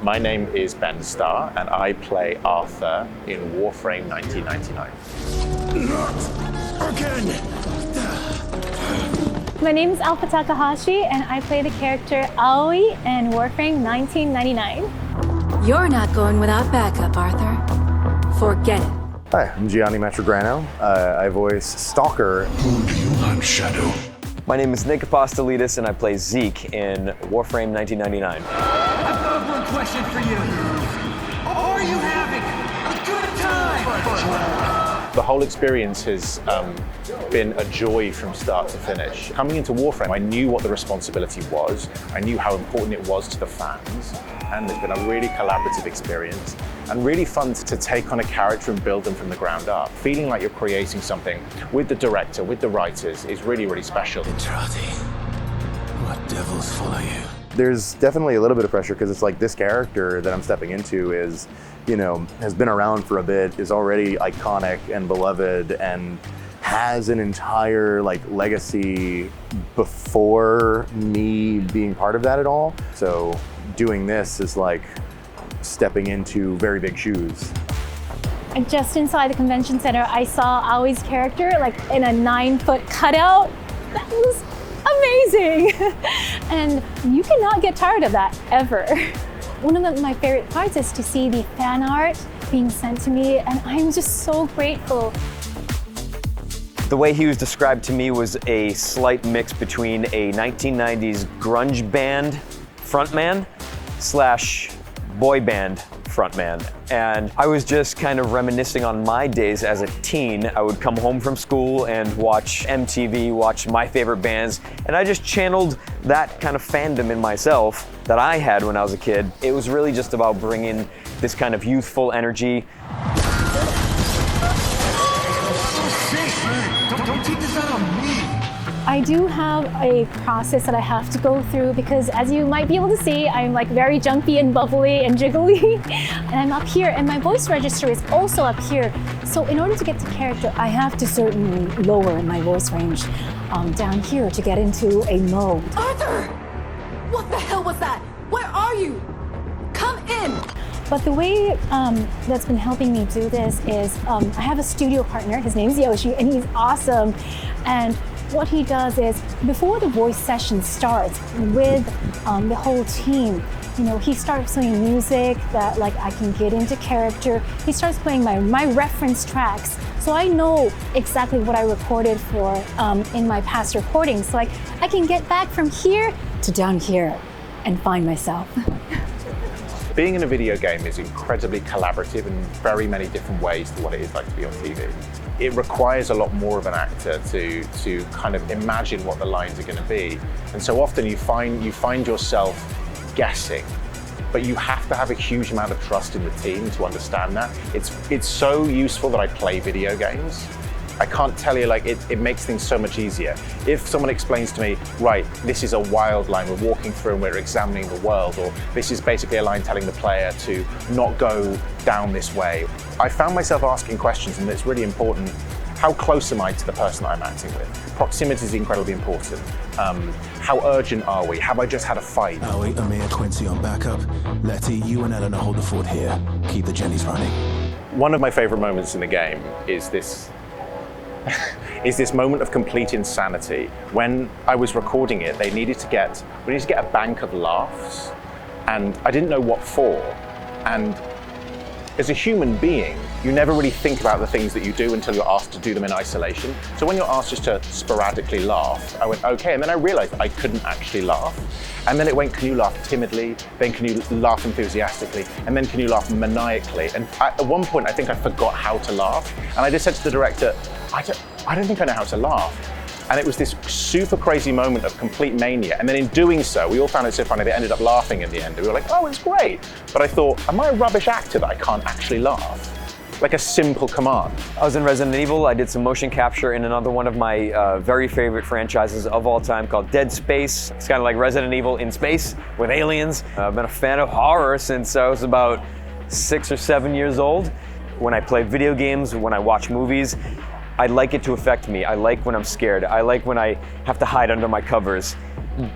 My name is Ben Starr, and I play Arthur in Warframe 1999. Not again! My name is Alpha Takahashi, and I play the character Aoi in Warframe 1999. You're not going without backup, Arthur. Forget it. Hi, I'm Gianni Matragrano. I voice Stalker. Who do you hunt, Shadow? My name is Nick Apostolides, and I play Zeke in Warframe 1999. I've got one question for you. Are you having a good time? The whole experience has been a joy from start to finish. Coming into Warframe, I knew what the responsibility was. I knew how important it was to the fans. And it's been a really collaborative experience and really fun to take on a character and build them from the ground up. Feeling like you're creating something with the director, with the writers, is really, really special. Entrati, what devils follow you? There's definitely a little bit of pressure because it's like this character that I'm stepping into is, has been around for a bit, is already iconic and beloved, and has an entire legacy before me being part of that at all. So doing this is like stepping into very big shoes. Just inside the convention center, I saw Aoi's character in a 9-foot cutout. That was amazing. And you cannot get tired of that, ever. One of my favorite parts is to see the fan art being sent to me, and I'm just so grateful. The way he was described to me was a slight mix between a 1990s grunge band frontman / boy band frontman. And I was just kind of reminiscing on my days as a teen. I would come home from school and watch MTV, watch my favorite bands, and I just channeled that kind of fandom in myself that I had when I was a kid. It was really just about bringing this kind of youthful energy. Don't take this out on me. I do have a process that I have to go through because, as you might be able to see, I'm very jumpy and bubbly and jiggly. And I'm up here, and my voice register is also up here. So in order to get to character, I have to certainly lower my voice range down here to get into a mode. Arthur! What the hell was that? Where are you? Come in! But the way that's been helping me do this is I have a studio partner. His name's Yoshi, and he's awesome. And what he does is, before the voice session starts with the whole team, he starts playing music that I can get into character. He starts playing my reference tracks, so I know exactly what I recorded for in my past recordings. So I can get back from here to down here and find myself. Being in a video game is incredibly collaborative in very many different ways to what it is like to be on TV. It requires a lot more of an actor to kind of imagine what the lines are going to be. And so often you find yourself guessing, but you have to have a huge amount of trust in the team to understand that. It's so useful that I play video games. I can't tell you, it makes things so much easier. If someone explains to me, right, this is a wild line, we're walking through and we're examining the world, or this is basically a line telling the player to not go down this way. I found myself asking questions, and it's really important. How close am I to the person that I'm acting with? Proximity is incredibly important. How urgent are we? Have I just had a fight? Aoi, Amir, Quincy on backup. Letty, you and Eleanor hold the fort here. Keep the Jennies running. One of my favorite moments in the game is this moment of complete insanity. When I was recording it, we needed to get a bank of laughs, and I didn't know what for. And as a human being, you never really think about the things that you do until you're asked to do them in isolation. So when you're asked just to sporadically laugh, I went, okay, and then I realized I couldn't actually laugh. And then it went, can you laugh timidly? Then can you laugh enthusiastically? And then can you laugh maniacally? And at one point, I think I forgot how to laugh. And I just said to the director, I don't think I know how to laugh. And it was this super crazy moment of complete mania. And then in doing so, we all found it so funny, they ended up laughing in the end. And we were like, oh, it's great. But I thought, am I a rubbish actor that I can't actually laugh? Like a simple command. I was in Resident Evil. I did some motion capture in another one of my very favorite franchises of all time called Dead Space. It's kind of like Resident Evil in space with aliens. I've been a fan of horror since I was about 6 or 7 years old. When I play video games, when I watch movies, I like it to affect me. I like when I'm scared. I like when I have to hide under my covers.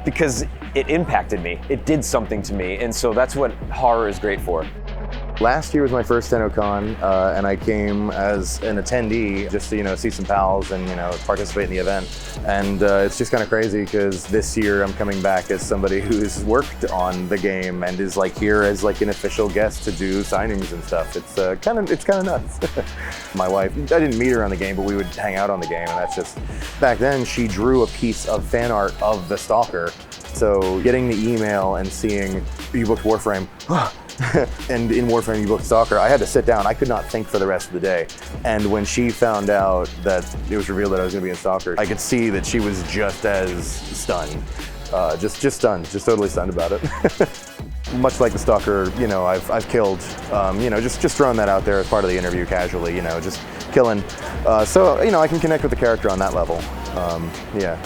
because it impacted me. It did something to me, and so that's what horror is great for. Last year was my first TennoCon, and I came as an attendee just to, see some pals and, participate in the event. And it's just kind of crazy because this year I'm coming back as somebody who's worked on the game and is here as an official guest to do signings and stuff. It's kind of nuts. My wife, I didn't meet her on the game, but we would hang out on the game, and that's just, back then she drew a piece of fan art of the Stalker. So getting the email and seeing, you booked Warframe, and in Warframe you booked Stalker, I had to sit down. I could not think for the rest of the day. And when she found out that it was revealed that I was going to be in Stalker, I could see that she was just as stunned. Just stunned, just totally stunned about it. Much like the Stalker, I've killed, just throwing that out there as part of the interview casually, just killing. So, I can connect with the character on that level. Yeah.